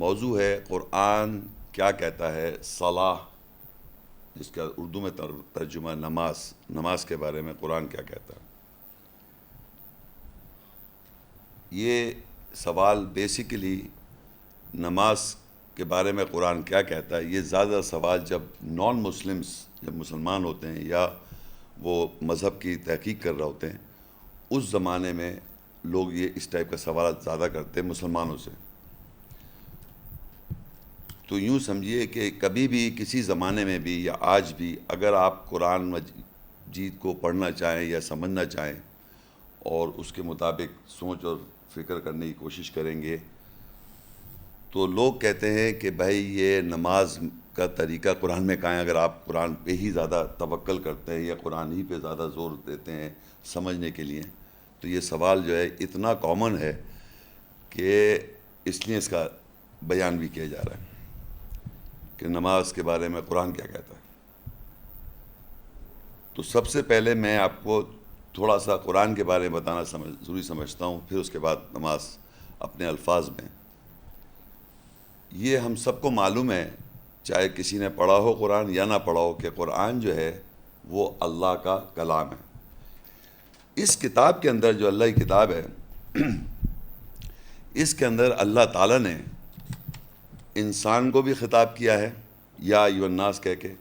موضوع ہے قرآن کیا کہتا ہے صلاح، جس کا اردو میں ترجمہ نماز کے بارے میں قرآن کیا کہتا ہے۔ یہ سوال بیسیکلی نماز کے بارے میں قرآن کیا کہتا ہے، یہ زیادہ سوال جب نان مسلمز، جب مسلمان ہوتے ہیں یا وہ مذہب کی تحقیق کر رہے ہوتے ہیں، اس زمانے میں لوگ یہ اس ٹائپ کا سوالات زیادہ کرتے ہیں مسلمانوں سے۔ تو یوں سمجھیے کہ کبھی بھی کسی زمانے میں بھی یا آج بھی اگر آپ قرآن مجید کو پڑھنا چاہیں یا سمجھنا چاہیں اور اس کے مطابق سوچ اور فکر کرنے کی کوشش کریں گے، تو لوگ کہتے ہیں کہ بھائی یہ نماز کا طریقہ قرآن میں کہاں ہے؟ اگر آپ قرآن پہ ہی زیادہ توکل کرتے ہیں یا قرآن ہی پہ زیادہ زور دیتے ہیں سمجھنے کے لیے، تو یہ سوال جو ہے اتنا کامن ہے کہ اس لیے اس کا بیان بھی کیا جا رہا ہے کہ نماز کے بارے میں قرآن کیا کہتا ہے۔ تو سب سے پہلے میں آپ کو تھوڑا سا قرآن کے بارے میں بتانا ضروری سمجھتا ہوں، پھر اس کے بعد نماز اپنے الفاظ میں۔ یہ ہم سب کو معلوم ہے، چاہے کسی نے پڑھا ہو قرآن یا نہ پڑھا ہو، کہ قرآن جو ہے وہ اللہ کا کلام ہے۔ اس کتاب کے اندر جو اللہ کی کتاب ہے، اس کے اندر اللہ تعالیٰ نے انسان کو بھی خطاب کیا ہے یا ایھا الناس کہہ کے،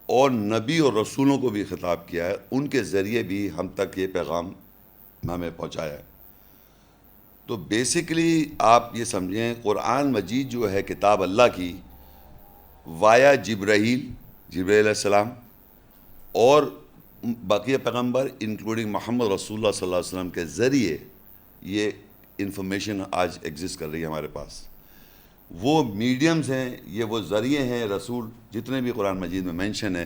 اور نبی اور رسولوں کو بھی خطاب کیا ہے، ان کے ذریعے بھی ہم تک یہ پیغام ہمیں پہنچایا ہے۔ تو بیسیکلی آپ یہ سمجھیں قرآن مجید جو ہے کتاب اللہ کی، وایا جبرائیل علیہ السلام اور بقیہ پیغمبر انکلوڈنگ محمد رسول اللہ صلی اللہ علیہ وسلم کے ذریعے یہ انفارمیشن آج ایگزسٹ کر رہی ہے ہمارے پاس۔ وہ میڈیمز ہیں، یہ وہ ذریعے ہیں، رسول جتنے بھی قرآن مجید میں مینشن ہیں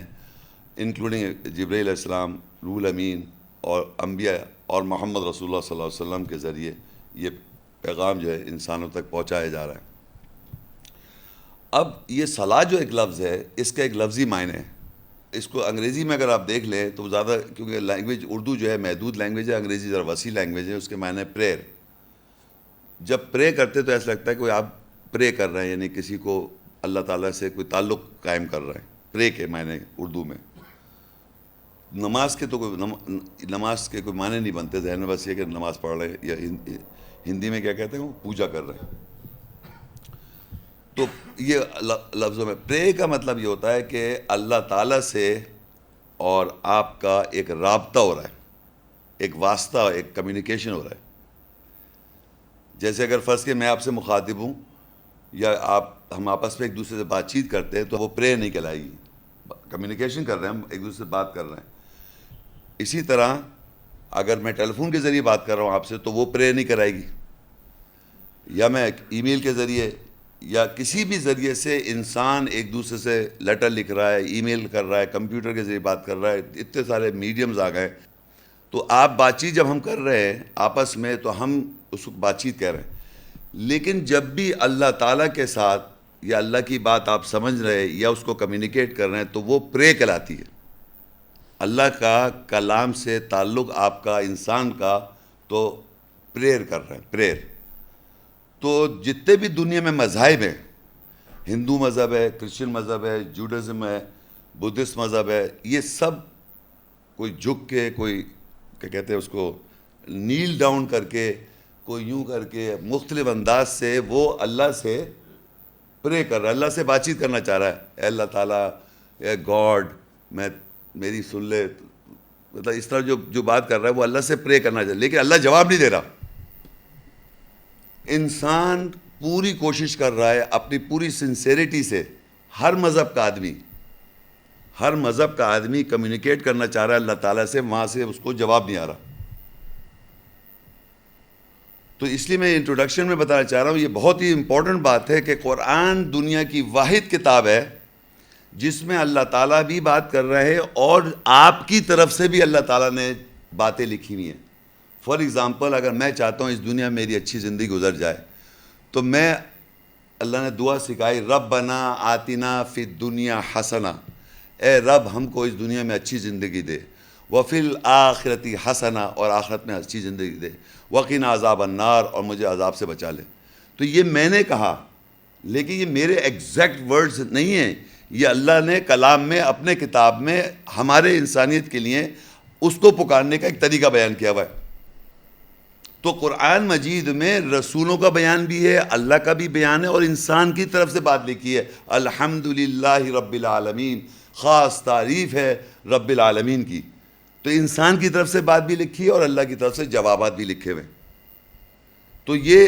انکلوڈنگ جبرائیل علیہ السلام، روح الامین اور انبیاء اور محمد رسول اللہ صلی اللہ علیہ وسلم کے ذریعے یہ پیغام جو ہے انسانوں تک پہنچایا جا رہا ہے۔ اب یہ صلاح جو ایک لفظ ہے، اس کا ایک لفظی معنی ہے۔ اس کو انگریزی میں اگر آپ دیکھ لیں تو زیادہ، کیونکہ لینگویج اردو جو ہے محدود لینگویج ہے، انگریزی ذرا وسیع لینگویج ہے، اس کے معنی ہے پریئر۔ جب پرے کرتے تو ایسا لگتا ہے کہ آپ پرے کر رہے ہیں، یعنی کسی کو اللہ تعالیٰ سے کوئی تعلق قائم کر رہے ہیں۔ پرے کے معنی اردو میں، نماز کے تو نماز کے کوئی معنی نہیں بنتے ذہن میں، بس یہ کہ نماز پڑھ رہے ہیں، یا ہندی میں کیا کہتے ہیں وہ پوجا کر رہے ہیں۔ تو یہ لفظوں میں پرے کا مطلب یہ ہوتا ہے کہ اللہ تعالیٰ سے اور آپ کا ایک رابطہ ہو رہا ہے، ایک واسطہ، ایک کمیونیکیشن ہو رہا ہے۔ جیسے اگر فرض کہ میں آپ سے مخاطب ہوں یا ہم آپس میں ایک دوسرے سے بات چیت کرتے ہیں تو وہ پرے نہیں کہلائے گی، کمیونیکیشن کر رہے ہیں، ہم ایک دوسرے سے بات کر رہے ہیں۔ اسی طرح اگر میں ٹیلی فون کے ذریعے بات کر رہا ہوں آپ سے تو وہ پرے نہیں کرائے گی، یا میں ای میل کے ذریعے یا کسی بھی ذریعے سے انسان ایک دوسرے سے لیٹر لکھ رہا ہے، ای میل کر رہا ہے، کمپیوٹر کے ذریعے بات کر رہا ہے، اتنے سارے میڈیمز آ گئے۔ تو آپ بات چیت جب ہم کر رہے ہیں آپس میں تو ہم اس کو بات چیت کہہ رہے ہیں، لیکن جب بھی اللہ تعالیٰ کے ساتھ یا اللہ کی بات آپ سمجھ رہے ہیں یا اس کو کمیونیکیٹ کر رہے ہیں تو وہ پرے کہلاتی ہے۔ اللہ کا کلام سے تعلق آپ کا، انسان کا، تو پریئر کر رہے ہیں، پریئر۔ تو جتنے بھی دنیا میں مذاہب ہیں، ہندو مذہب ہے، کرسچن مذہب ہے، جوڈازم ہے، بدھسٹ مذہب ہے، یہ سب کوئی جھک کے، کوئی کیا کہتے ہیں اس کو نیل ڈاؤن کر کے، کوئی یوں کر کے مختلف انداز سے وہ اللہ سے پرے کر رہا ہے، اللہ سے بات چیت کرنا چاہ رہا ہے۔ اے اللہ تعالیٰ، اے گاڈ، میری سن لے، مطلب اس طرح جو بات کر رہا ہے وہ اللہ سے پرے کرنا چاہتا ہے، لیکن اللہ جواب نہیں دے رہا۔ انسان پوری کوشش کر رہا ہے اپنی پوری سنسیریٹی سے، ہر مذہب کا آدمی کمیونیکیٹ کرنا چاہ رہا ہے اللہ تعالیٰ سے، وہاں سے اس کو جواب نہیں آ رہا۔ تو اس لیے میں انٹروڈکشن میں بتانا چاہ رہا ہوں، یہ بہت ہی امپورٹنٹ بات ہے کہ قرآن دنیا کی واحد کتاب ہے جس میں اللہ تعالیٰ بھی بات کر رہے ہیں اور آپ کی طرف سے بھی اللہ تعالیٰ نے باتیں لکھی ہوئی ہیں۔ فار ایگزامپل، اگر میں چاہتا ہوں اس دنیا میں میری اچھی زندگی گزر جائے تو میں، اللہ نے دعا سکھائی، ربنا آتنا فی الدنیا حسنہ، اے رب ہم کو اس دنیا میں اچھی زندگی دے، وفی الآخرۃ حسنہ، اور آخرت میں اچھی زندگی دے، وقنا عذاب النار، اور مجھے عذاب سے بچا لے۔ تو یہ میں نے کہا، لیکن یہ میرے ایگزیکٹ ورڈز نہیں ہیں، یہ اللہ نے کلام میں اپنے کتاب میں ہمارے انسانیت کے لیے اس کو پکارنے کا ایک طریقہ بیان کیا ہوا ہے۔ تو قرآن مجید میں رسولوں کا بیان بھی ہے، اللہ کا بھی بیان ہے، اور انسان کی طرف سے بات لکھی ہے۔ الحمدللہ رب العالمین، خاص تعریف ہے رب العالمین کی۔ تو انسان کی طرف سے بات بھی لکھی ہے اور اللہ کی طرف سے جوابات بھی لکھے ہوئے۔ تو یہ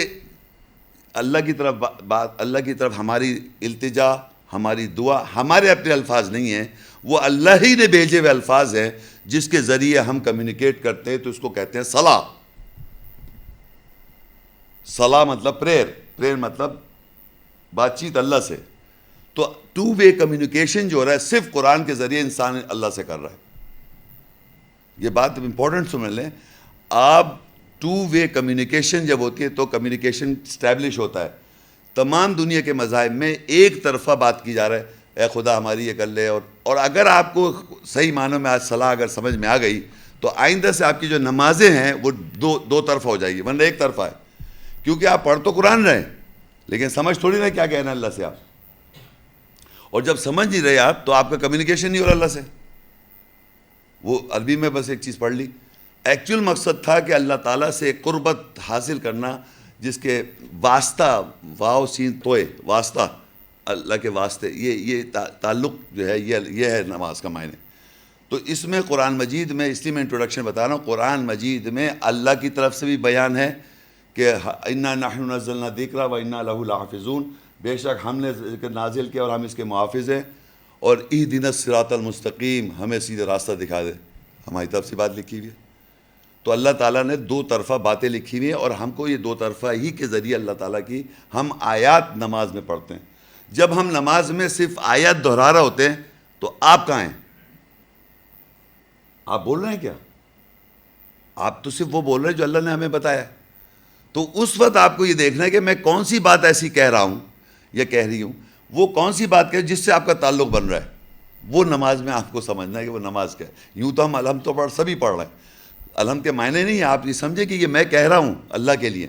اللہ کی طرف بات، اللہ کی طرف ہماری التجا، ہماری دعا ہمارے اپنے الفاظ نہیں ہیں، وہ اللہ ہی نے بھیجے ہوئے الفاظ ہیں جس کے ذریعے ہم کمیونیکیٹ کرتے ہیں۔ تو اس کو کہتے ہیں صلاح۔ صلاح مطلب پریئر مطلب بات چیت اللہ سے۔ تو ٹو وے کمیونیکیشن جو ہو رہا ہے صرف قرآن کے ذریعے انسان اللہ سے کر رہا ہے۔ یہ بات امپورٹنٹ سمجھ لیں، آپ ٹو وے کمیونیکیشن جب ہوتی ہے تو کمیونیکیشن اسٹیبلش ہوتا ہے۔ تمام دنیا کے مذاہب میں ایک طرفہ بات کی جا رہا ہے، اے خدا ہماری یہ کر لے، اور اگر آپ کو صحیح معنوں میں آج صلاح اگر سمجھ میں آ گئی تو آئندہ سے آپ کی جو نمازیں ہیں وہ دو طرفہ ہو جائے گی، ورنہ ایک طرفہ ہے۔ کیونکہ آپ پڑھ تو قرآن رہے لیکن سمجھ تھوڑی رہے کیا کہنا ہے اللہ سے آپ، اور جب سمجھ نہیں رہے آپ تو آپ کا کمیونیکیشن نہیں ہو رہا اللہ سے۔ وہ عربی میں بس ایک چیز پڑھ لی، ایکچوئل مقصد تھا کہ اللہ تعالیٰ سے قربت حاصل کرنا، جس کے واسطہ، واو سین توئے، واسطہ اللہ کے واسطے، یہ تعلق جو ہے یہ ہے نماز کا معنی۔ تو اس میں قرآن مجید میں، اس لیے میں انٹروڈکشن بتا رہا ہوں، قرآن مجید میں اللہ کی طرف سے بھی بیان ہے کہ انا نحن نزلنا الذکر و انا لہ لحافظون، بے شک ہم نے ذکر نازل کیا اور ہم اس کے محافظ ہیں، اور اہدنا الصراط المستقیم، ہمیں سیدھے راستہ دکھا دے، ہماری طرف سے بات لکھی ہوئی ہے۔ تو اللہ تعالیٰ نے دو طرفہ باتیں لکھی ہوئی ہیں، اور ہم کو یہ دو طرفہ ہی کے ذریعے اللہ تعالیٰ کی ہم آیات نماز میں پڑھتے ہیں۔ جب ہم نماز میں صرف آیات دہرا رہے ہوتے ہیں تو آپ کہاں ہیں؟ آپ بول رہے ہیں کیا؟ آپ تو صرف وہ بول رہے ہیں جو اللہ نے ہمیں بتایا۔ تو اس وقت آپ کو یہ دیکھنا ہے کہ میں کون سی بات ایسی کہہ رہا ہوں یا کہہ رہی ہوں، وہ کون سی بات کہ جس سے آپ کا تعلق بن رہا ہے، وہ نماز میں آپ کو سمجھنا ہے کہ وہ نماز کیا ہے۔ یوں تو ہم الحمد تو سبھی پڑھ رہے ہیں، الحمد کے معنی نہیں ہے، آپ یہ سمجھے کہ یہ میں کہہ رہا ہوں اللہ کے لیے۔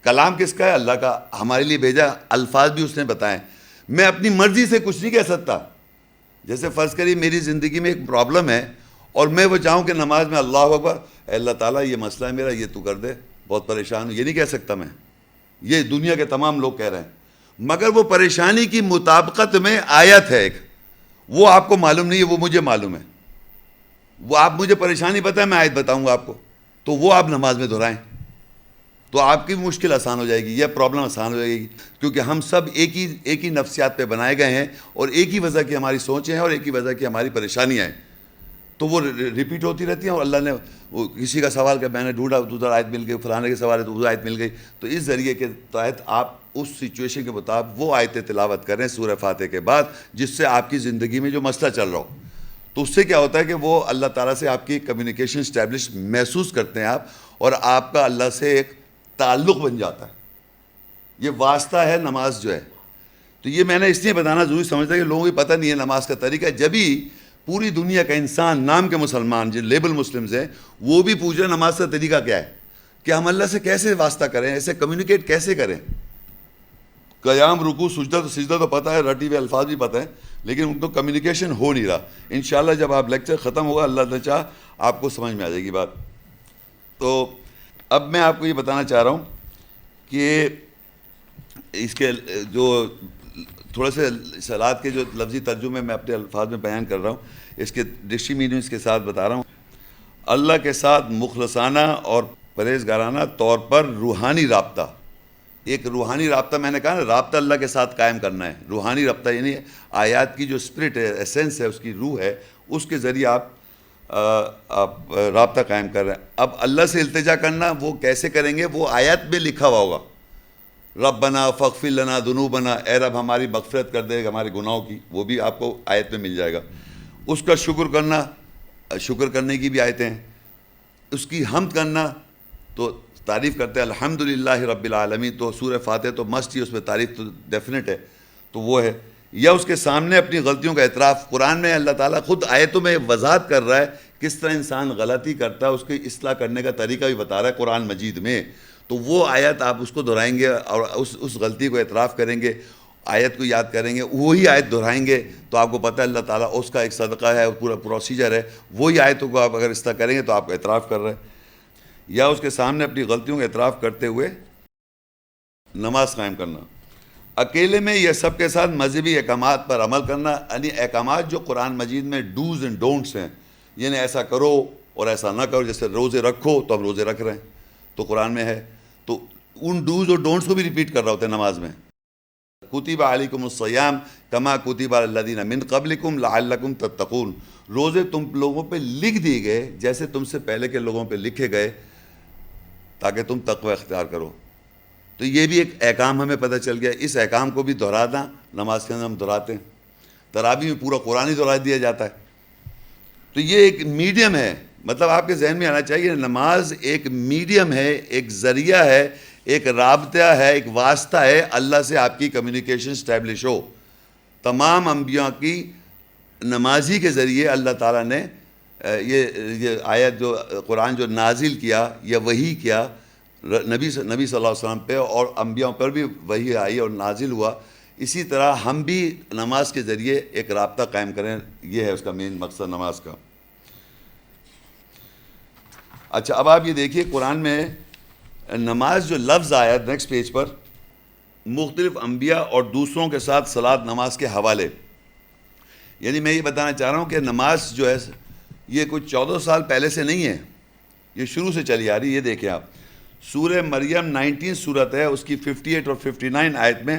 کلام کس کا ہے؟ اللہ کا، ہمارے لیے بھیجا، الفاظ بھی اس نے بتائے۔ میں اپنی مرضی سے کچھ نہیں کہہ سکتا۔ جیسے فرض کریے میری زندگی میں ایک پرابلم ہے اور میں وہ چاہوں کہ نماز میں اللہ اکبر، اے اللہ تعالیٰ یہ مسئلہ ہے میرا، یہ تو کر دے، بہت پریشان ہوں، یہ نہیں کہہ سکتا میں۔ یہ دنیا کے تمام لوگ کہہ رہے ہیں، مگر وہ پریشانی کی مطابقت میں آیت ہے ایک، وہ آپ کو معلوم نہیں ہے، وہ مجھے معلوم ہے۔ وہ آپ مجھے پریشانی بتائیں، میں آیت بتاؤں گا آپ کو، تو وہ آپ نماز میں دہرائیں، تو آپ کی مشکل آسان ہو جائے گی، یہ پرابلم آسان ہو جائے گی۔ کیونکہ ہم سب ایک ہی نفسیات پہ بنائے گئے ہیں، اور ایک ہی وجہ کی ہماری سوچیں ہیں، اور ایک ہی وجہ کی ہماری پریشانیاں ہیں، تو وہ ریپیٹ ہوتی رہتی ہیں۔ اور اللہ نے وہ کسی کا سوال کہ میں نے ڈھونڈا تو ادھر آیت مل گئی، فلانے کے سوال ہے تو ادھر آیت مل گئی، تو اس ذریعے کے تحت آپ اس سچویشن کے مطابق وہ آیتیں تلاوت کریں سورہ فاتحہ کے بعد جس سے آپ کی زندگی میں جو مسئلہ چل رہا ہو۔ تو اس سے کیا ہوتا ہے کہ وہ اللہ تعالیٰ سے آپ کی کمیونیکیشن اسٹیبلش محسوس کرتے ہیں آپ، اور آپ کا اللہ سے ایک تعلق بن جاتا ہے۔ یہ واسطہ ہے نماز جو ہے۔ تو یہ میں نے اس لیے بتانا ضروری سمجھتا ہے کہ لوگوں کو پتہ نہیں ہے نماز کا طریقہ۔ جبھی پوری دنیا کا انسان، نام کے مسلمان جو لیبل مسلمز ہیں، وہ بھی پوچھ رہے ہیں نماز کا طریقہ کیا ہے، کہ ہم اللہ سے کیسے واسطہ کریں، ایسے کمیونیکیٹ کیسے کریں۔ قیام، رکوع، سجدہ تو پتہ ہے، رٹی ہوئے الفاظ بھی پتہ ہے، لیکن ان کو کمیونیکیشن ہو نہیں رہا۔ انشاءاللہ جب آپ لیکچر ختم ہوگا، اللہ نے چاہ آپ کو سمجھ میں آ جائے گی بات۔ تو اب میں آپ کو یہ بتانا چاہ رہا ہوں کہ اس کے جو تھوڑے سے صلات کے جو لفظی ترجمے میں اپنے الفاظ میں بیان کر رہا ہوں، اس کے ڈکشنری میننگز کے ساتھ بتا رہا ہوں۔ اللہ کے ساتھ مخلصانہ اور پرہیزگارانہ طور پر روحانی رابطہ۔ ایک روحانی رابطہ، میں نے کہا نا، رابطہ اللہ کے ساتھ قائم کرنا ہے۔ روحانی رابطہ یعنی آیات کی جو اسپرٹ ہے، ایسنس ہے، اس کی روح ہے، اس کے ذریعے آپ رابطہ قائم کر رہے ہیں۔ اب اللہ سے التجا کرنا وہ کیسے کریں گے؟ وہ آیات میں لکھا ہوا ہوگا، ربنا فاغفر لنا ذنوبنا، اے رب ہماری مغفرت کر دے ہمارے گناہوں کی، وہ بھی آپ کو آیت میں مل جائے گا۔ اس کا شکر کرنا، شکر کرنے کی بھی آیتیں ہیں۔ اس کی حمد کرنا، تو تعریف کرتے ہیں الحمدللہ رب العالمین، تو سورہ فاتحہ تو مسٹ ہی، اس میں تعریف تو ڈیفینٹ ہے، تو وہ ہے۔ یا اس کے سامنے اپنی غلطیوں کا اعتراف۔ قرآن میں اللہ تعالیٰ خود آیتوں میں وضاحت کر رہا ہے کس طرح انسان غلطی کرتا ہے، اس کی اصلاح کرنے کا طریقہ بھی بتا رہا ہے قرآن مجید میں۔ تو وہ آیت آپ اس کو دہرائیں گے اور اس غلطی کو اعتراف کریں گے، آیت کو یاد کریں گے، وہی آیت دہرائیں گے تو آپ کو پتہ ہے اللہ تعالیٰ اس کا ایک صدقہ ہے، پورا پروسیجر ہے، وہی آیتوں کو آپ اگر اس طرح کریں گے تو آپ اعتراف کر رہے ہیں، یا اس کے سامنے اپنی غلطیوں کا اعتراف کرتے ہوئے نماز قائم کرنا۔ اکیلے میں یہ سب کے ساتھ مذہبی احکامات پر عمل کرنا، یعنی احکامات جو قرآن مجید میں ڈوز اینڈ ڈونٹس ہیں، یعنی ایسا کرو اور ایسا نہ کرو، جیسے روزے رکھو تو ہم روزے رکھ رہے ہیں تو قرآن میں ہے، تو ان ڈوز اور ڈونٹس کو بھی ریپیٹ کر رہا ہوتا ہے نماز میں۔ کتب علیکم الصیام کما کتب علی الذین من قبلکم لعلکم تتقون، روزے تم لوگوں پہ لکھ دیے گئے جیسے تم سے پہلے کے لوگوں پہ لکھے گئے تاکہ تم تقوی اختیار کرو۔ تو یہ بھی ایک احکام ہمیں پتہ چل گیا، اس احکام کو بھی دہرانا نماز کے اندر ہم دہراتے ہیں، تراویح میں پورا قرآن ہی دہرا دیا جاتا ہے۔ تو یہ ایک میڈیم ہے، مطلب آپ کے ذہن میں آنا چاہیے نماز ایک میڈیم ہے، ایک ذریعہ ہے، ایک رابطہ ہے، ایک واسطہ ہے اللہ سے آپ کی کمیونیکیشن اسٹیبلش ہو۔ تمام انبیاء کی نمازی کے ذریعے اللہ تعالیٰ نے یہ آیت جو قرآن جو نازل کیا یا وحی کیا نبی صلی اللہ علیہ وسلم پہ، اور انبیاء پر بھی وحی آئی اور نازل ہوا، اسی طرح ہم بھی نماز کے ذریعے ایک رابطہ قائم کریں، یہ ہے اس کا مین مقصد نماز کا۔ اچھا، اب آپ یہ دیکھیے قرآن میں نماز جو لفظ آیا نیکسٹ پیج پر، مختلف انبیاء اور دوسروں کے ساتھ صلاۃ نماز کے حوالے، یعنی میں یہ بتانا چاہ رہا ہوں کہ نماز جو ہے یہ کوئی 14 سال پہلے سے نہیں ہے، یہ شروع سے چلی آ رہی ہے۔ یہ دیکھیں آپ، سورہ مریم 19 سورت ہے، اس کی 58 اور 59 آیت میں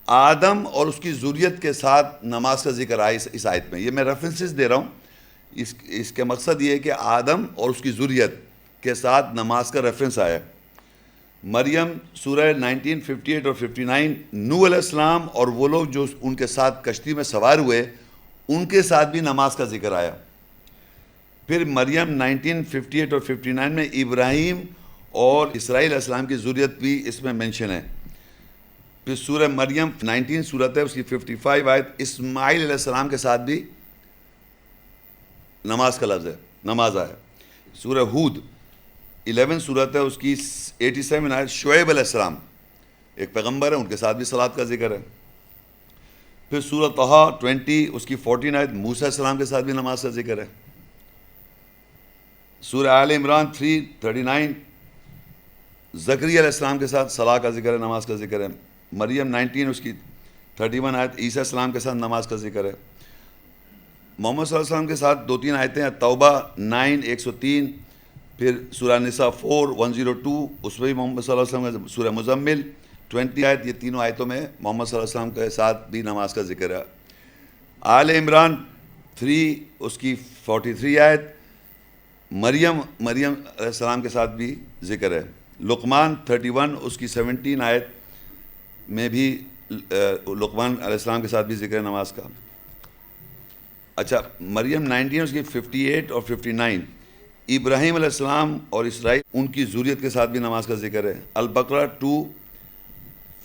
آدم اور اس کی ذریت کے ساتھ نماز کا ذکر آیا اس آیت میں۔ یہ میں ریفرنسز دے رہا ہوں، اس کے مقصد یہ ہے کہ آدم اور اس کی ذریت کے ساتھ نماز کا ریفرنس آیا۔ مریم سورہ 19 58 اور 59، نوح علیہ السلام اور وہ لوگ جو ان کے ساتھ کشتی میں سوار ہوئے ان کے ساتھ بھی نماز کا ذکر آیا۔ پھر مریم 19 58 اور 59 میں ابراہیم اور اسرائیل علیہ السلام کی ذریت بھی اس میں مینشن ہے۔ پھر سورہ مریم 19 سورت ہے، اس کی 55 آیت، اسماعیل علیہ السلام کے ساتھ بھی نماز کا لفظ ہے، نماز آیا۔ سورہ ہود 11 سورت ہے، اس کی 87 آیت، شعیب علیہ السلام ایک پیغمبر ہے، ان کے ساتھ بھی صلاۃ کا ذکر ہے۔ پھر سورہ طہ 20 اس کی 14 آیت، موسیٰ علیہ السلام کے ساتھ بھی نماز کا ذکر ہے۔ سورہ آل عمران 3:39 زکریا علیہ السلام کے ساتھ صلاۃ کا ذکر ہے، نماز کا ذکر ہے۔ مریم 19 اس کی 31 آیت، عیسیٰ علیہ السلام کے ساتھ نماز کا ذکر ہے۔ محمد صلی اللہ علیہ وسلم کے ساتھ 2-3 آیتیں ہیں، توبہ 9 103، پھر سورہ نساء 4 102، اس میں بھی محمد صلی اللہ علیہ وسلم کا، سورہ مزمل 20 آیت، یہ تینوں آیتوں میں محمد صلی اللہ علیہ وسلم کے ساتھ بھی نماز کا ذکر ہے۔ آل عمران 3 اس کی 43 آیت، مریم علیہ السلام کے ساتھ بھی ذکر ہے۔ لقمان 31 اس کی 17 آیت میں بھی لقمان علیہ السلام کے ساتھ بھی ذکر ہے نماز کا۔ اچھا، مریم 19 اس کی 58 اور 59، ابراہیم علیہ السلام اور اسرائیل ان کی ذریت کے ساتھ بھی نماز کا ذکر ہے۔ البقرہ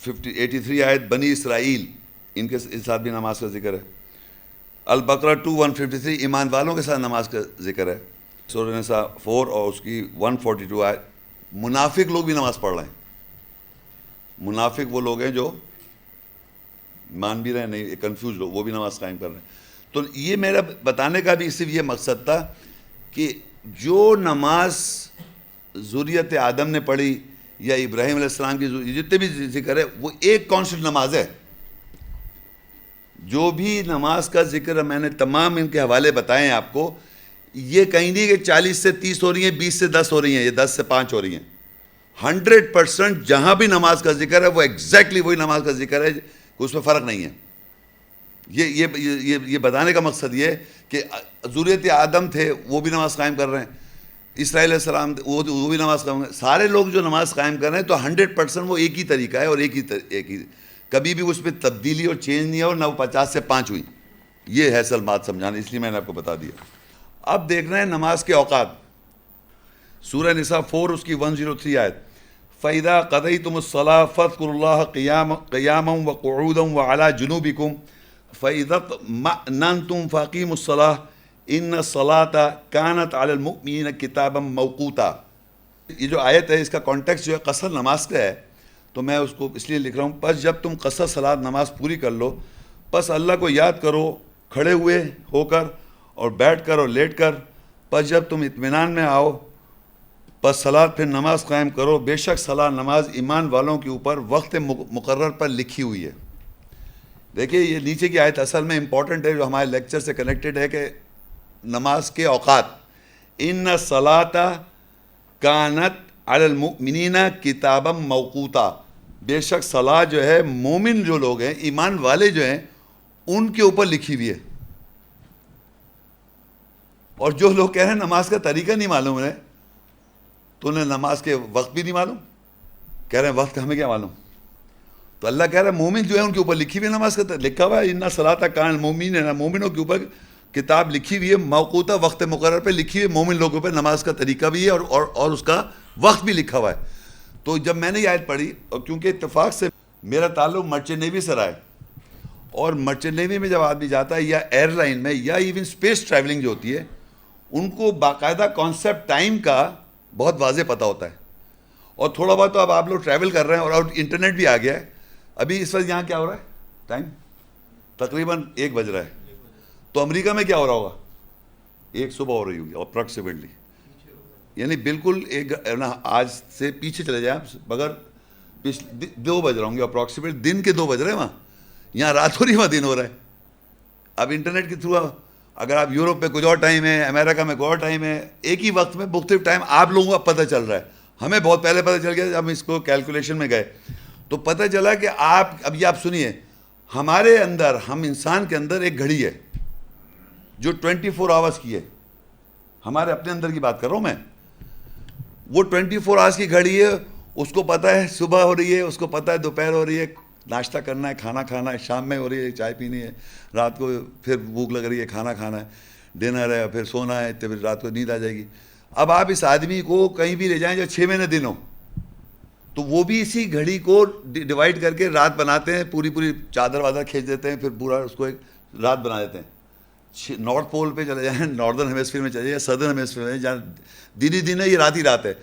83 آیت، بنی اسرائیل ان کے ساتھ بھی نماز کا ذکر ہے۔ البقرہ 153 ایمان والوں کے ساتھ نماز کا ذکر ہے۔ سورہ نساء 4 اور اس کی 142 آیت، منافق لوگ بھی نماز پڑھ رہے ہیں۔ منافق وہ لوگ ہیں جو مان بھی رہے ہیں، نہیں کنفیوز لوگ، وہ بھی نماز قائم کر رہے ہیں۔ تو یہ میرا بتانے کا بھی صرف یہ مقصد تھا کہ جو نماز ذریت آدم نے پڑھی یا ابراہیم علیہ السلام کی جتنے بھی ذکر ہے وہ ایک کانسٹنٹ نماز ہے۔ جو بھی نماز کا ذکر میں نے تمام ان کے حوالے بتائے ہیں آپ کو، یہ کہیں نہیں کہ 40 سے 30 ہو رہی ہیں، 20 سے 10 ہو رہی ہیں، یہ 10 سے 5 ہو رہی ہیں۔ 100% جہاں بھی نماز کا ذکر ہے وہ ایگزیکٹلی وہی نماز کا ذکر ہے، اس میں فرق نہیں ہے۔ یہ بتانے کا مقصد یہ کہ ذریت آدم تھے وہ بھی نماز قائم کر رہے ہیں، اسرائیل علیہ السلام وہ بھی نماز قائم کر رہے ہیں، سارے لوگ جو نماز قائم کر رہے ہیں تو 100% وہ ایک ہی طریقہ ہے اور ایک ہی کبھی بھی اس پہ تبدیلی اور چینج نہیں ہے، اور نہ وہ 50 سے 5 ہوئی۔ یہ ہے اصل بات سمجھانا، اس لیے میں نے آپ کو بتا دیا۔ اب دیکھ رہے ہیں نماز کے اوقات، سورہ نساء 4 اس کی 103 آیت، فَإِذَا قَضَيْتُمُ الصَّلَاةَ فَاذْكُرُوا اللَّهَ قِيَامًا وَقُعُودًا وَعَلَىٰ جُنُوبِكُمْ فَإِذَا اطْمَأْنَنْتُمْ فَأَقِيمُوا الصَّلَاةَ إِنَّ الصَّلَاةَ كَانَتْ عَلَى الْمُؤْمِنِينَ كِتَابًا مَوْقُوتًا۔ یہ جو آیت ہے اس کا کانٹیکسٹ جو ہے قصر نماز کا ہے، تو میں اس کو اس لیے لکھ رہا ہوں، پس جب تم قصر صلات نماز پوری کر لو، پس اللہ کو یاد کرو کھڑے ہوئے ہو کر اور بیٹھ کر اور لیٹ کر، پس جب تم اطمینان میں آؤ پس صلات پھر نماز قائم کرو، بے شک صلاۃ نماز ایمان والوں کے اوپر وقت مقرر پر لکھی ہوئی ہے۔ دیکھیے یہ نیچے کی آیت اصل میں امپورٹنٹ ہے، جو ہمارے لیکچر سے کنیکٹڈ ہے، کہ نماز کے اوقات، ان الصلاۃ کانت علی المؤمنین کتابا موقوتا، بے شک صلاۃ جو ہے مومن جو لوگ ہیں، ایمان والے جو ہیں، ان کے اوپر لکھی ہوئی ہے۔ اور جو لوگ کہہ رہے ہیں نماز کا طریقہ نہیں معلوم ہے، تو انہیں نماز کے وقت بھی نہیں معلوم، کہہ رہے ہیں وقت کا ہمیں کیا معلوم؟ تو اللہ کہہ رہا ہے مومن جو ہے ان کے اوپر لکھی ہوئی نماز کا لکھا ہوا ہے، ان صلاۃ کان المؤمنین، مومنوں کے اوپر کتاب لکھی ہوئی ہے، موقوتا وقت مقرر پہ لکھی ہوئی ہے، مومن لوگوں پہ نماز کا طریقہ بھی ہے اور اس کا وقت بھی لکھا ہوا ہے۔ تو جب میں نے یہ آیت پڑھی، اور کیونکہ اتفاق سے میرا تعلق مرچنٹ نیوی سے رہا ہے، اور مرچنٹ نیوی میں جب آدمی جاتا ہے یا ایئر لائن میں یا ایون اسپیس ٹریولنگ جو ہوتی ہے، ان کو باقاعدہ کانسیپٹ ٹائم کا بہت واضح پتہ ہوتا ہے۔ اور تھوڑا بہت تو اب آپ لوگ ٹریول کر رہے ہیں اور انٹرنیٹ بھی آ گیا ہے۔ ابھی اس وقت یہاں کیا ہو رہا ہے ٹائم؟ تقریباً 1 بج رہا ہے۔ تو امریکہ میں کیا ہو رہا ہوگا؟ 1 صبح ہو رہی ہوگی اپروکسیمیٹلی، یعنی بالکل آج سے پیچھے چلے جائیں مگر 2 بج رہا ہوں گے اپروکسیمیٹ، دن کے 2 بج رہے ہیں وہاں، یہاں رات ہو رہی ہے وہاں دن ہو رہا ہے۔ اب انٹرنیٹ کے تھرو اگر آپ یورپ میں کچھ اور ٹائم ہے، امریکہ میں کوئی اور ٹائم ہے، ایک ہی وقت میں مختلف ٹائم آپ لوگوں کا پتہ چل رہا ہے۔ ہمیں بہت پہلے پتہ چل گیا جب ہم اس کو کیلکولیشن میں گئے تو پتہ چلا کہ اب یہ آپ سنیے، ہمارے اندر، ہم انسان کے اندر ایک گھڑی ہے جو 24 آورس کی ہے، ہمارے اپنے اندر کی بات کر رہا ہوں میں، وہ 24 آورس کی گھڑی ہے، اس کو پتہ ہے صبح ہو رہی ہے، اس کو پتہ ہے دوپہر ہو رہی ہے، ناشتہ کرنا ہے، کھانا کھانا ہے، شام میں ہو رہی ہے، چائے پینی ہے، رات کو پھر بھوک لگ رہی ہے، کھانا کھانا ہے، ڈنر ہے، پھر سونا ہے، تو پھر رات کو نیند آ جائے گی۔ اب آپ اس آدمی کو کہیں بھی لے جائیں جو 6 مہینے دن ہو، تو وہ بھی اسی گھڑی کو ڈیوائڈ کر کے رات بناتے ہیں، پوری چادر وادر کھینچ دیتے ہیں، پھر پورا اس کو ایک رات بنا دیتے ہیں۔ نارتھ پول پہ چلے جائیں، ناردرن ہیمسفیئر میں چلے جائیں، سدرن ہیمسفیئر میں جہاں دن ہی دن ہے، یہ رات ہی رات ہے،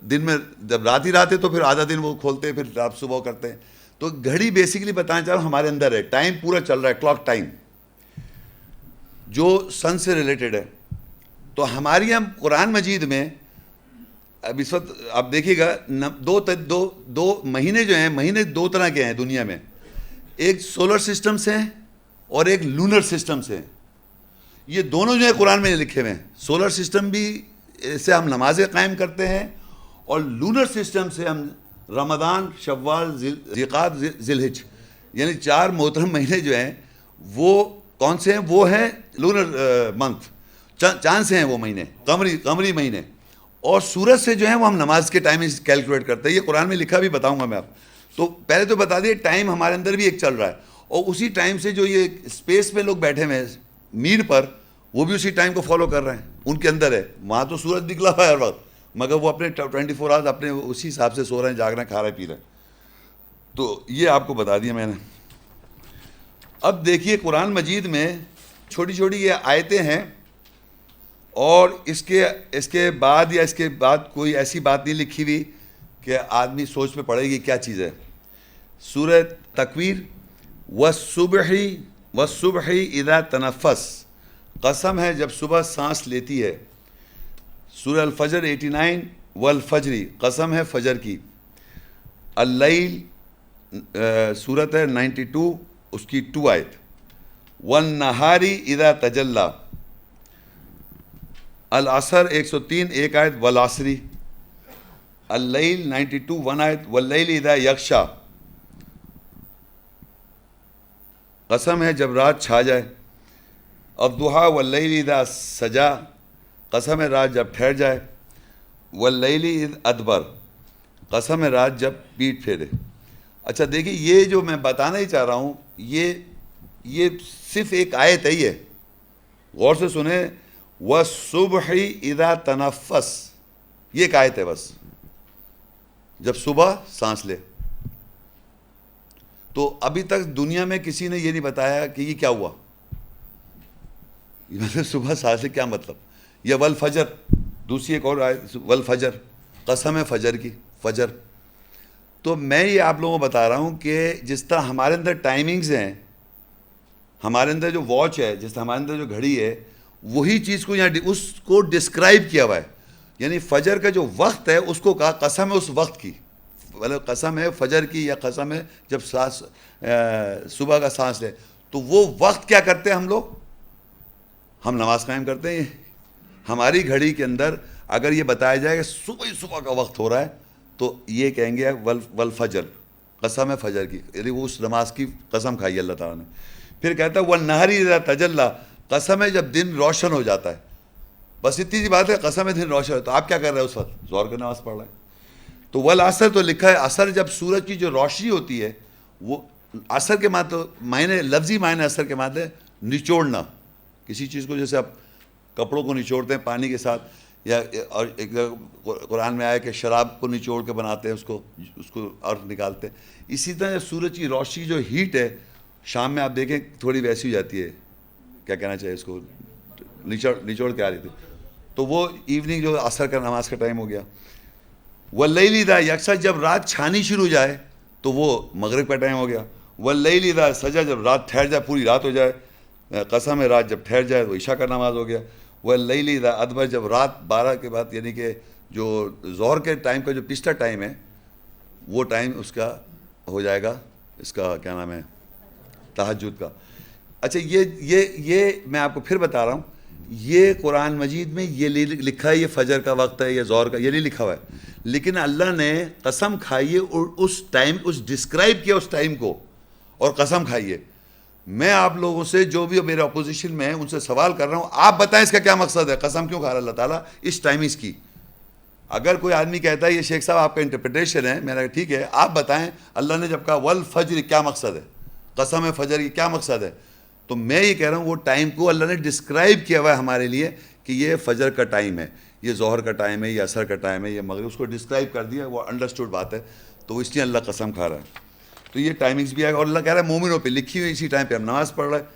دن میں جب رات ہی رات ہے تو پھر آدھا دن وہ کھولتے ہیں، پھر رات صبح کرتے ہیں۔ تو گھڑی بیسیکلی بتانا چاہ رہا ہوں ہمارے اندر ہے، ٹائم پورا چل رہا ہے، کلاک ٹائم جو سن سے ریلیٹڈ ہے۔ تو ہماری ہم قرآن مجید میں اب اس وقت آپ دیکھیے گا، دو مہینے جو ہیں، مہینے 2 طرح کے ہیں دنیا میں، ایک سولر سسٹم سے ہیں اور ایک لونر سسٹم سے ہیں۔ یہ دونوں جو ہیں قرآن میں لکھے ہوئے ہیں، سولر سسٹم بھی سے ہم نمازیں قائم کرتے ہیں، اور لونر سسٹم سے ہم رمضان، شوال، ذیقعد، ذی الحج، یعنی 4 محترم مہینے جو ہیں وہ کون سے ہیں؟ وہ ہیں لونر منتھ، چاند سے ہیں وہ مہینے، قمری مہینے، اور سورج سے جو ہیں وہ ہم نماز کے ٹائم کیلکولیٹ کرتے ہیں۔ یہ قرآن میں لکھا بھی بتاؤں گا میں آپ تو پہلے تو بتا دیے ٹائم ہمارے اندر بھی ایک چل رہا ہے، اور اسی ٹائم سے جو یہ اسپیس میں لوگ بیٹھے ہوئے ہیں میر پر، وہ بھی اسی ٹائم کو فالو کر رہے ہیں، ان کے اندر ہے، وہاں تو سورج نکلا ہوا ہے ہر وقت، مگر وہ اپنے 24 آورس اپنے اسی حساب سے سو رہے ہیں، جاگ رہے ہیں، کھا رہے ہیں، پی رہے ہیں۔ تو یہ آپ کو بتا دیا میں نے۔ اب دیکھیے قرآن مجید میں چھوٹی چھوٹی یہ آیتیں ہیں، اور اس کے بعد کوئی ایسی بات نہیں لکھی ہوئی کہ آدمی سوچ میں پڑے گی کیا چیز ہے۔ سورہ تکویر، والصبح اذا تنفس، قسم ہے جب صبح سانس لیتی ہے۔ سورہ الفجر 89، والفجر، قسم ہے فجر کی۔ اللیل سورت ہے 92، اس کی 2 آیت۔ والنہار اذا تجلی، العصر 103، 1 آیت۔ والعصر، اللیل 92، 1 آیت۔ واللیل اذا یغشی، قسم ہے جب رات چھا جائے۔ الضحیٰ واللیل اذا سجی، قسم ہے رات جب ٹھہر جائے۔ واللیل اذ ادبر، قسم ہے رات جب پیٹ پھیرے۔ اچھا دیکھیے یہ جو میں بتانا ہی چاہ رہا ہوں، یہ صرف ایک آیت ہے، یہ غور سے سنیں۔ والصبح اذا تنفس، یہ ایک آیت ہے بس، جب صبح سانس لے۔ تو ابھی تک دنیا میں کسی نے یہ نہیں بتایا کہ یہ کیا ہوا، مطلب صبح سانس لے کیا مطلب۔ یا والفجر، دوسری ایک اور آیت، والفجر، قسم ہے فجر کی، فجر۔ تو میں یہ آپ لوگوں کو بتا رہا ہوں کہ جس طرح ہمارے اندر ٹائمنگز ہیں، ہمارے اندر جو واچ ہے، جس طرح ہمارے اندر جو گھڑی ہے، وہی چیز کو یہاں اس کو ڈسکرائب کیا ہوا ہے. یعنی فجر کا جو وقت ہے اس کو کہا قسم ہے اس وقت کی، مطلب قسم ہے فجر کی، یا قسم ہے جب سانس صبح کا سانس لے. تو وہ وقت کیا کرتے ہیں ہم لوگ؟ ہم نماز قائم کرتے ہیں. ہماری گھڑی کے اندر اگر یہ بتایا جائے کہ صبح ہی صبح کا وقت ہو رہا ہے تو یہ کہیں گے والفجر، قسم ہے فجر کی، یعنی وہ اس نماز کی قسم کھائی اللہ تعالیٰ نے. پھر کہتا ہے والنہاری اذا تجلی، قسم ہے جب دن روشن ہو جاتا ہے. بس اتنی سی بات ہے، قسم ہے دن روشن ہے. تو آپ کیا کر رہے ہیں اس وقت؟ ظہر کی نماز پڑھ رہے ہیں. تو والعصر تو لکھا ہے عصر، جب سورج کی جو روشنی ہوتی ہے، وہ عصر کے معنی لفظی معنی عصر کے معنی نچوڑنا کسی چیز کو، جیسے آپ کپڑوں کو نچوڑتے ہیں پانی کے ساتھ، یا اور ایک قرآن میں آیا کہ شراب کو نچوڑ کے بناتے ہیں اس کو اور نکالتے ہیں. اسی طرح سورج کی روشنی جو ہیٹ ہے شام میں آپ دیکھیں تھوڑی ویسی ہو جاتی ہے، کیا کہنا چاہیے اس کو، نچوڑ کے آ رہی تھی. تو وہ ایوننگ جو عصر کا نماز کا ٹائم ہو گیا. واللیل اذا یغشی، جب رات چھانی شروع ہو جائے تو وہ مغرب کا ٹائم ہو گیا. واللیل اذا سجی، جب رات ٹھہر جائے، پوری رات ہو جائے، قسم ہے رات جب ٹھہر جائے تو عشاء کا نماز ہو گیا. واللیل اذا ادبر، جب رات 12 کے بعد، یعنی کہ جو ظہر کے ٹائم کا جو پچھلا ٹائم ہے وہ ٹائم اس کا ہو جائے گا، اس کا کیا نام ہے، تہجد کا. اچھا یہ میں آپ کو پھر بتا رہا ہوں، یہ قرآن مجید میں یہ لکھا ہے یہ فجر کا وقت ہے، یہ ظہر کا، یہ نہیں لکھا ہوا ہے. لیکن اللہ نے قسم کھائی ہے اور اس ٹائم، اس ڈسکرائب کیا اس ٹائم کو، اور قسم کھائی ہے. میں آپ لوگوں سے جو بھی میرے اپوزیشن میں ہیں ان سے سوال کر رہا ہوں، آپ بتائیں اس کا کیا مقصد ہے؟ قسم کیوں کھا رہا اللہ تعالیٰ اس ٹائمنگز کی؟ اگر کوئی آدمی کہتا ہے یہ شیخ صاحب آپ کا انٹرپریٹیشن ہے، میں نے کہا ٹھیک ہے، آپ بتائیں اللہ نے جب کہا والفجر کیا مقصد ہے، قسم ہے فجر کی کیا مقصد ہے؟ تو میں یہ کہہ رہا ہوں وہ ٹائم کو اللہ نے ڈسکرائب کیا ہوا ہے ہمارے لیے کہ یہ فجر کا ٹائم ہے، یہ ظہر کا ٹائم ہے، یہ عصر کا ٹائم ہے، یہ مغرب، اس کو ڈسکرائب کر دیا، وہ انڈرسٹوڈ بات ہے. تو اس لیے اللہ قسم کھا رہا ہے. تو یہ ٹائمنگز بھی آئے گا، اور اللہ کہہ رہا ہے مومنوں پہ لکھی ہوئی اسی ٹائم پہ ہم نماز پڑھ رہے ہیں.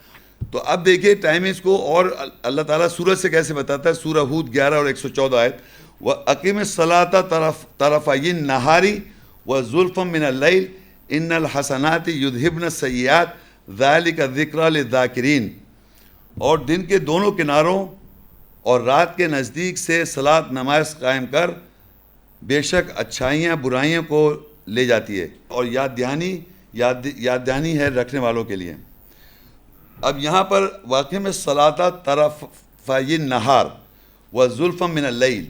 تو اب دیکھیے ٹائمنگز کو، اور اللہ تعالیٰ سورج سے کیسے بتاتا ہے. سورہ ہود 11 اور 114 آیت، وَأَقِمِ الصَّلَاةَ طَرَفَيِ النَّهَارِ وَزُلْفًا مِّنَ اللَّيْلِ إِنَّ الْحَسَنَاتِ يُذْهِبْنَ السَّيِّئَاتِ ذَلِكَ ذِكْرَىٰ لِلذَّاكِرِينَ. اور دن کے دونوں کناروں اور رات کے نزدیک سے صلاۃ نماز قائم کر، بے شک اچھائیاں برائیوں کو لے جاتی ہے، اور یاد دہانی ہے رکھنے والوں کے لیے. اب یہاں پر واقع میں صلاۃ طرفی النہار وزلفا من اللیل.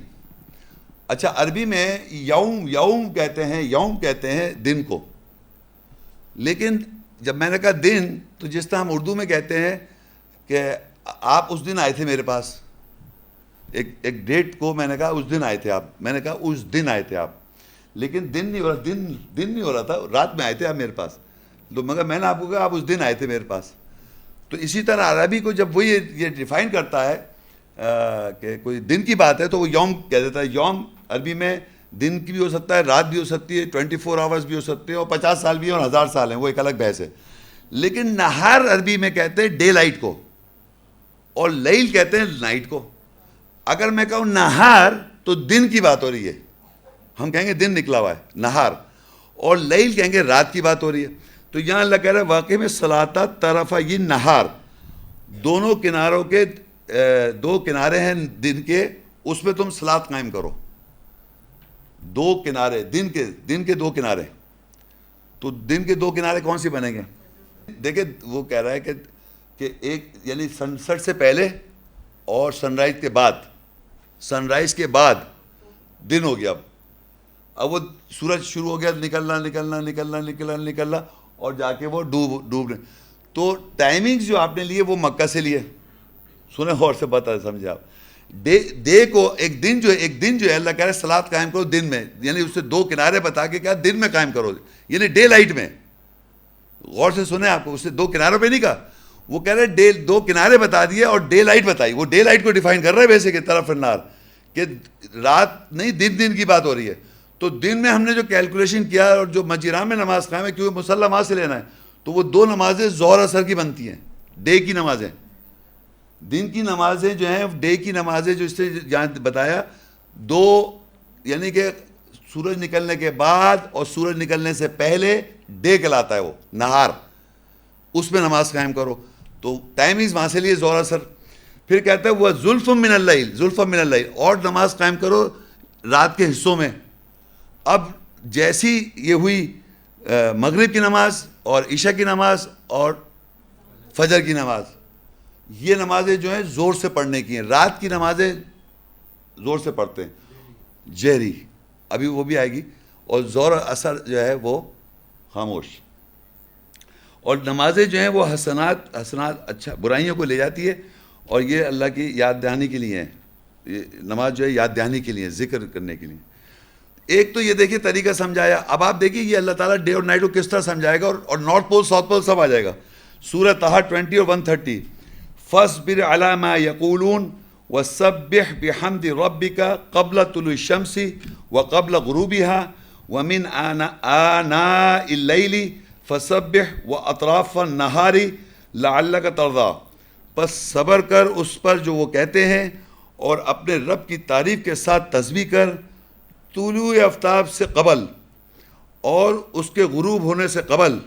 اچھا عربی میں یوم کہتے ہیں دن کو، لیکن جب میں نے کہا دن تو جس طرح ہم اردو میں کہتے ہیں کہ آپ اس دن آئے تھے میرے پاس، ایک ڈیٹ کو میں نے کہا اس دن آئے تھے آپ، میں نے کہا اس دن آئے تھے آپ، لیکن دن نہیں ہو رہا، دن نہیں ہو رہا تھا، رات میں آئے تھے آپ میرے پاس. تو مگر میں نے آپ کو کہا آپ اس دن آئے تھے میرے پاس. تو اسی طرح عربی کو جب وہ یہ ڈیفائن کرتا ہے کہ کوئی دن کی بات ہے تو وہ یوم کہہ دیتا ہے. یوم عربی میں دن کی بھی ہو سکتا ہے، رات بھی ہو سکتی ہے، 24 آورز بھی ہو سکتے ہیں، اور 50 سال بھی ہیں اور 1000 سال ہیں، وہ ایک الگ بحث ہے. لیکن نہار عربی میں کہتے ہیں ڈے لائٹ کو، اور لیل کہتے ہیں نائٹ کو. اگر میں کہوں نہار تو دن کی بات ہو رہی ہے، ہم کہیں گے دن نکلا ہوا ہے نہار، اور لیل کہیں گے رات کی بات ہو رہی ہے. تو یہاں اللہ کہہ رہا ہے واقع میں صلاۃ طرفی النہار، دونوں کناروں کے 2 کنارے ہیں دن کے، اس میں تم صلاۃ قائم کرو. 2 کنارے دن کے 2 کنارے. تو دن کے 2 کنارے کون سی بنیں گے؟ دیکھیں وہ کہہ رہا ہے کہ ایک یعنی سن سیٹ سے پہلے اور سن رائز کے بعد، سن رائز کے بعد دن ہو گیا. اب وہ سورج شروع ہو گیا نکلنا اور جا کے وہ ڈوب رہے. تو ٹائمنگز جو آپ نے لیے وہ مکہ سے لیے، سنیں غور سے بتا سمجھے آپ. ڈے کو ایک دن جو ہے اللہ کہہ رہا ہے صلاۃ قائم کرو دن میں، یعنی اس سے 2 کنارے بتا کے کہا دن میں قائم کرو، یعنی ڈے لائٹ میں. غور سے سنیں، آپ کو اس سے 2 کناروں پہ نہیں کہا، وہ کہہ رہے ہیں 2 کنارے بتا دیے اور ڈے لائٹ بتائی. وہ ڈے لائٹ کو ڈیفائن کر رہا ہے ویسے کہ طرف النار، کہ رات نہیں دن کی بات ہو رہی ہے. تو دن میں ہم نے جو کیلکولیشن کیا اور جو مسجد میں نماز قائم ہے، کیونکہ مصلی وہاں سے لینا ہے، تو وہ 2 نمازیں ظہر اثر کی بنتی ہیں، ڈے کی نمازیں. دن کی نمازیں جو ہیں ڈے کی نمازیں جو اس سے یہاں بتایا 2، یعنی کہ سورج نکلنے کے بعد اور سورج نکلنے سے پہلے ڈے کہلاتا ہے، وہ نہار، اس میں نماز قائم کرو. تو ٹائمنگز وہاں سے لیے ظہر اثر. پھر کہتا ہے وہ زلف من اللیل، زلف من اللیل، اور نماز قائم کرو رات کے حصوں میں. اب جیسی یہ ہوئی مغرب کی نماز اور عشاء کی نماز اور فجر کی نماز، یہ نمازیں جو ہیں زور سے پڑھنے کی ہیں. رات کی نمازیں زور سے پڑھتے ہیں جہری، ابھی وہ بھی آئے گی. اور زور اثر جو ہے وہ خاموش. اور نمازیں جو ہیں وہ حسنات اچھا برائیوں کو لے جاتی ہے، اور یہ اللہ کی یاد دہانی کے لیے ہیں. یہ نماز جو ہے یاد دہانی کے لیے، ذکر کرنے کے لیے. ایک تو یہ دیکھیے طریقہ سمجھایا. اب آپ دیکھیے یہ اللہ تعالیٰ ڈے اور نائٹ کو کس طرح سمجھائے گا، اور نارتھ پول ساؤتھ پول سب آ جائے گا. سورہ طٰہٰ 20 اور 130، فاصبر علی ما یقولون وسبح بحمد ربک قبل طلوع الشمس وقبل غروبها ومن آناء اللیل فسبح واطراف النہار لعلک ترضی. پس صبر کر اس پر جو وہ کہتے ہیں، اور اپنے رب کی تعریف کے ساتھ تسبیح کر طلوع آفتاب سے قبل اور اس کے غروب ہونے سے قبل،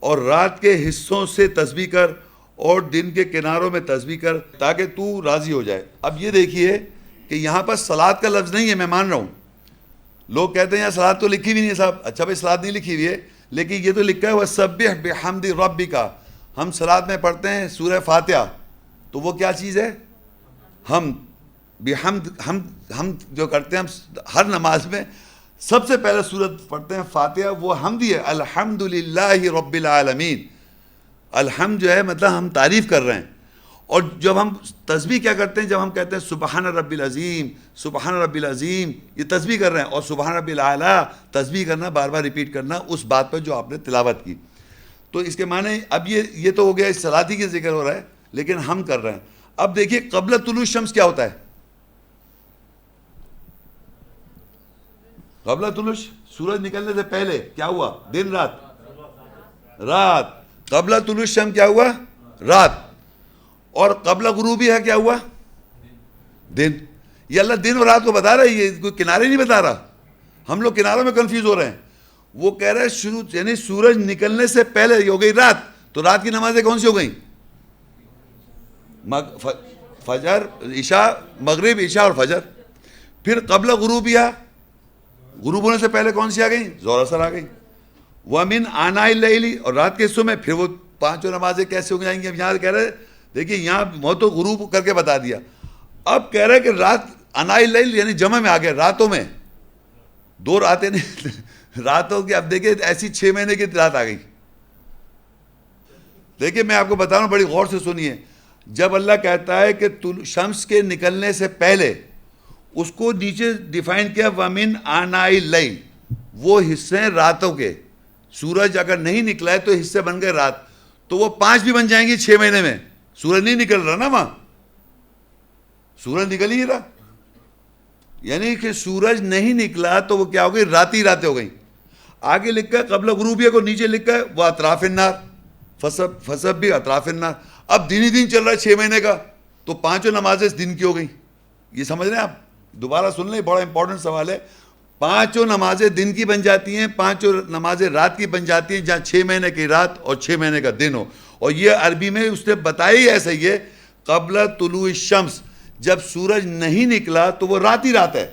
اور رات کے حصوں سے تسبیح کر اور دن کے کناروں میں تسبیح کر تاکہ تو راضی ہو جائے. اب یہ دیکھیے کہ یہاں پر صلاۃ کا لفظ نہیں ہے، میں مان رہا ہوں. لوگ کہتے ہیں یہاں صلاۃ تو لکھی بھی نہیں ہے صاحب. اچھا بھائی صلاۃ نہیں لکھی ہوئی ہے، لیکن یہ تو لکھا ہے وَسَبِّحْ بِحَمْدِ رَبِّكَ. ہم صلاۃ میں پڑھتے ہیں سورہ فاتحہ، تو وہ کیا چیز ہے؟ ہم بحمد. ہم جو کرتے ہیں، ہم ہر نماز میں سب سے پہلے سورت پڑھتے ہیں فاتحہ، وہ حمدی ہے. الحمدللہ رب العالمین. الحمد جو ہے مطلب ہم تعریف کر رہے ہیں. اور جب ہم تسبیح کیا کرتے ہیں، جب ہم کہتے ہیں سبحان رب العظیم، سبحان رب العظیم، یہ تسبیح کر رہے ہیں. اور سبحان رب الاعلیٰ تسبیح کرنا، بار بار ریپیٹ کرنا اس بات پر جو آپ نے تلاوت کی. تو اس کے معنی اب یہ تو ہو گیا، اس صلاتی کا ذکر ہو رہا ہے، لیکن ہم کر رہے ہیں. اب دیکھیے قبل طلوع الشمس کیا ہوتا ہے؟ قبل طلوع سورج نکلنے سے پہلے کیا ہوا؟ دن رات. قبل طلوع الشمس کیا ہوا؟ رات. اور قبل غروبی ہے کیا ہوا؟ دن. یہ اللہ دن اور رات کو بتا رہا ہے، یہ کوئی کنارے نہیں بتا رہا. ہم لوگ کناروں میں کنفیوز ہو رہے ہیں. وہ کہہ رہے ہیں شروع، یعنی سورج نکلنے سے پہلے ہو گئی رات. تو رات کی نمازیں کون سی ہو گئیں؟ فجر، عشاء، مغرب، عشاء اور فجر. پھر قبل غروبیہ، غروب ہونے سے پہلے کون سی آ گئیں؟ ظہر اثر آ گئی. وَمِنْ آنَاءِ اللَّيْلِ، اور رات کے حصوں میں. پھر وہ پانچوں نمازیں کیسے ہو جائیں گی؟ اب یہاں کہہ رہے دیکھیے، یہاں وہ تو غروب کر کے بتا دیا. اب کہہ رہے کہ رات آناء اللیل یعنی جمع میں آ گئے، راتوں میں. دو راتیں نہیں، راتوں کی. اب دیکھیے ایسی 6 مہینے کی رات آ گئی. دیکھیے میں آپ کو بتا رہا ہوں، بڑی غور سے سنیے. جب اللہ کہتا ہے کہ شمس کے نکلنے سے پہلے، اس کو نیچے ڈیفائن کیا وَمِنْ آنَاءِ اللَّيْلِ، وہ حصے ہیں راتوں کے. سورج اگر نہیں نکلا ہے تو حصے بن گئے رات. تو وہ 5 بھی بن جائیں گے 6 مہینے میں. سورج نہیں نکل رہا نا وہاں، سورج نکل ہی رہا. یعنی کہ سورج نہیں نکلا تو وہ کیا ہو گئی؟ راتیں ہو گئیں. آگے لکھا ہے قبل غروبیہ کو نیچے لکھا ہے وہ اطراف النار، فسب بھی اطراف النار. اب دن ہی دن چل رہا ہے 6 مہینے کا، تو پانچوں نمازیں دن کی ہو گئیں. یہ سمجھ رہے ہیں آپ؟ دوبارہ سن لیں، بڑا امپورٹنٹ سوال ہے. پانچوں نمازیں دن کی بن جاتی ہیں، پانچوں نمازیں رات کی بن جاتی ہیں، جہاں 6 مہینے کی رات اور 6 مہینے کا دن ہو. اور یہ عربی میں اس نے بتایا ہی ایسا ہی ہے، قبل طلوع الشمس. جب سورج نہیں نکلا تو وہ رات ہی رات ہے.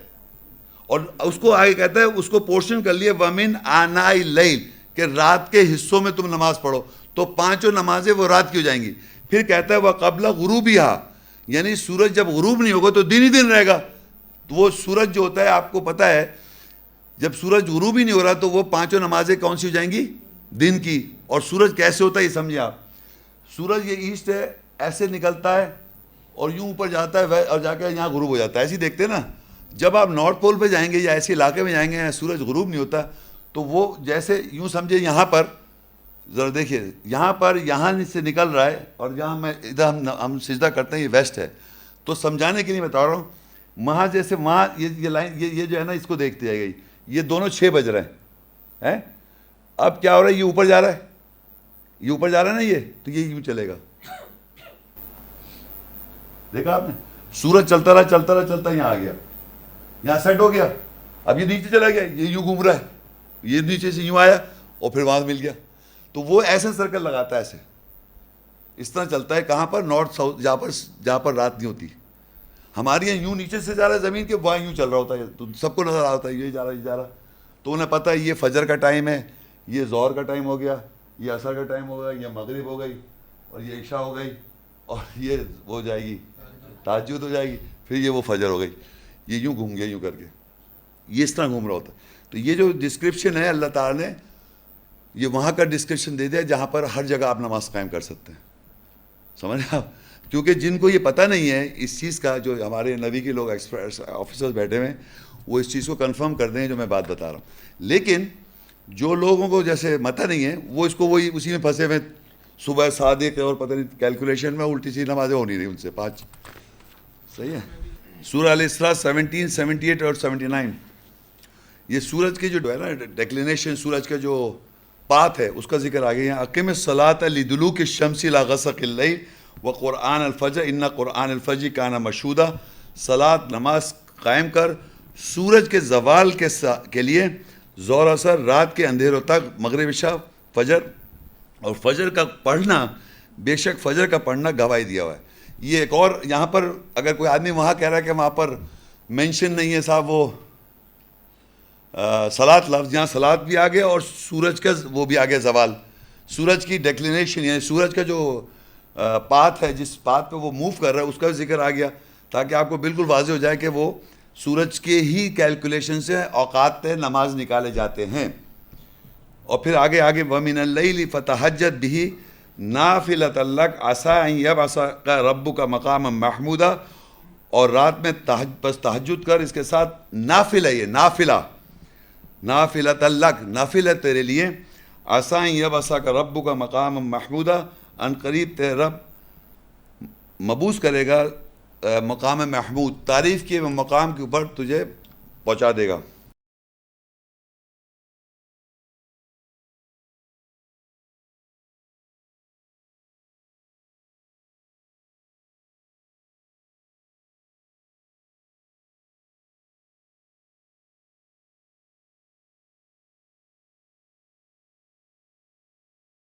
اور اس کو آگے کہتا ہے، اس کو پورشن کر لیا وَمِنْ آنَاءِ اللَّيْلِ، کہ رات کے حصوں میں تم نماز پڑھو. تو پانچوں نمازیں وہ رات کی ہو جائیں گی. پھر کہتا ہے وَقَبْلَ غُرُوبِهَا، یعنی سورج جب غروب نہیں ہوگا تو دن ہی دن رہے گا. تو وہ سورج جو ہوتا ہے آپ کو پتہ ہے، جب سورج غروب ہی نہیں ہو رہا تو وہ پانچوں نمازیں کون سی ہو جائیں گی؟ دن کی. اور سورج کیسے ہوتا ہے یہ سمجھیں آپ. سورج یہ ایسٹ ہے، ایسے نکلتا ہے اور یوں اوپر جاتا ہے اور جا کے یہاں غروب ہو جاتا ہے. ایسے ہی دیکھتے ہیں نا. جب آپ نارتھ پول پہ جائیں گے یا ایسے علاقے میں جائیں گے جہاں سورج غروب نہیں ہوتا، تو وہ جیسے یوں سمجھے یہاں پر ذرا دیکھیے، یہاں سے نکل رہا ہے، اور جہاں میں ادھر ہم سجدہ کرتے ہیں یہ ویسٹ ہے. تو سمجھانے کے لیے بتا رہا ہوں، وہاں جیسے وہاں یہ لائن یہ جو ہے نا، اس کو دیکھتے جائے گئی، یہ دونوں 6 بج رہے ہیں. اب کیا ہو رہا ہے؟ یہ اوپر جا رہا ہے، یہ اوپر جا رہا ہے نا، یہ تو یہ یوں چلے گا. دیکھا آپ نے؟ سورج چلتا رہا یہاں آ گیا، یہاں سیٹ ہو گیا. اب یہ نیچے چلا گیا, یہ یوں گھوم رہا ہے, یہ نیچے سے یوں آیا اور پھر وہاں مل گیا. تو وہ ایسے سرکل لگاتا ہے, ایسے اس طرح چلتا ہے. کہاں پر؟ نارتھ ساؤتھ, جہاں پر رات نہیں ہوتی. ہمارے یہاں یوں نیچے سے جا رہا ہے زمین کے, وہاں یوں چل رہا ہوتا ہے, تو سب کو نظر آتا ہے یہ جا رہا ہے, یہ جا رہا. تو انہیں پتہ ہے یہ فجر کا ٹائم ہے, یہ ظہر کا ٹائم ہو گیا, یہ عصر کا ٹائم ہو گیا, یہ مغرب ہو گئی, اور یہ عشاء ہو گئی, اور یہ ہو جائے گی تہجد ہو جائے گی, پھر یہ وہ فجر ہو گئی. یہ یوں گھوم گیا یوں کر کے, یہ اس طرح گھوم رہا ہوتا ہے. تو یہ جو ڈسکرپشن ہے اللہ تعالیٰ نے یہ وہاں کا ڈسکرپشن دے دیا جہاں پر ہر جگہ آپ نماز قائم کر سکتے ہیں. سمجھ رہے آپ؟ کیونکہ جن کو یہ پتہ نہیں ہے اس چیز کا, جو ہمارے نبی کے لوگ آفیسرز بیٹھے ہوئے ہیں, وہ اس چیز کو کنفرم کر دیں جو میں بات بتا رہا ہوں. لیکن جو لوگوں کو جیسے پتہ نہیں ہے وہ اس کو وہی اسی میں پھنسے ہوئے, صبح صادق اور پتہ نہیں کیلکولیشن میں الٹی سی نمازیں ہو نہیں رہی ان سے 5. صحیح ہے. سورہ الاسراء 17, 78 اور 79. یہ سورج کی جو ہے نا ڈیکلینیشن, سورج کا جو پاتھ ہے اس کا ذکر آ گیا. اقم الصلاۃ لدلوک الشمس الی غسق اللیل وقرآن الفجر ان قرآن الفجر کان مشہودا. صلاۃ نماز قائم کر سورج کے زوال کے لیے, ظہر اثر, رات کے اندھیروں تک, مغرب عشاء, فجر, اور فجر کا پڑھنا, بے شک فجر کا پڑھنا گواہی دیا ہوا ہے. یہ ایک اور یہاں پر اگر کوئی آدمی وہاں کہہ رہا ہے کہ وہاں پر مینشن نہیں ہے صاحب وہ صلاۃ لفظ, یہاں صلاۃ بھی آ گیا اور سورج کا وہ بھی آ گیا زوال. سورج کی ڈیکلینیشن یعنی سورج کا جو پاتھ ہے, جس پاتھ پہ وہ موو کر رہا ہے, اس کا ذکر آ گیا تاکہ آپ کو بالکل واضح ہو جائے کہ وہ سورج کے ہی کیلکولیشن سے اوقات پہ نماز نکالے جاتے ہیں. اور پھر آگے وَمِنَ اللَّيْلِ فَتَهَجَّدْ بِهِ نَافِلَةً لَكَ عَسَىٰ أَن يَبْعَثَكَ رَبُّكَ مَقَامًا مَحْمُودًا. اور رات میں بس تہجد کر, اس کے ساتھ نافلہ, یہ نافلہ, نافلۃ لک, نافلہ تیرے لیے, عَسَىٰ أن يَبْعَثَكَ رَبُّكَ مَقَامًا مَحْمُودًا, ان قریب تیرے رب مبعوث کرے گا مقام محمود, تعریف کیے ہوئے مقام کے اوپر تجھے پہنچا دے گا.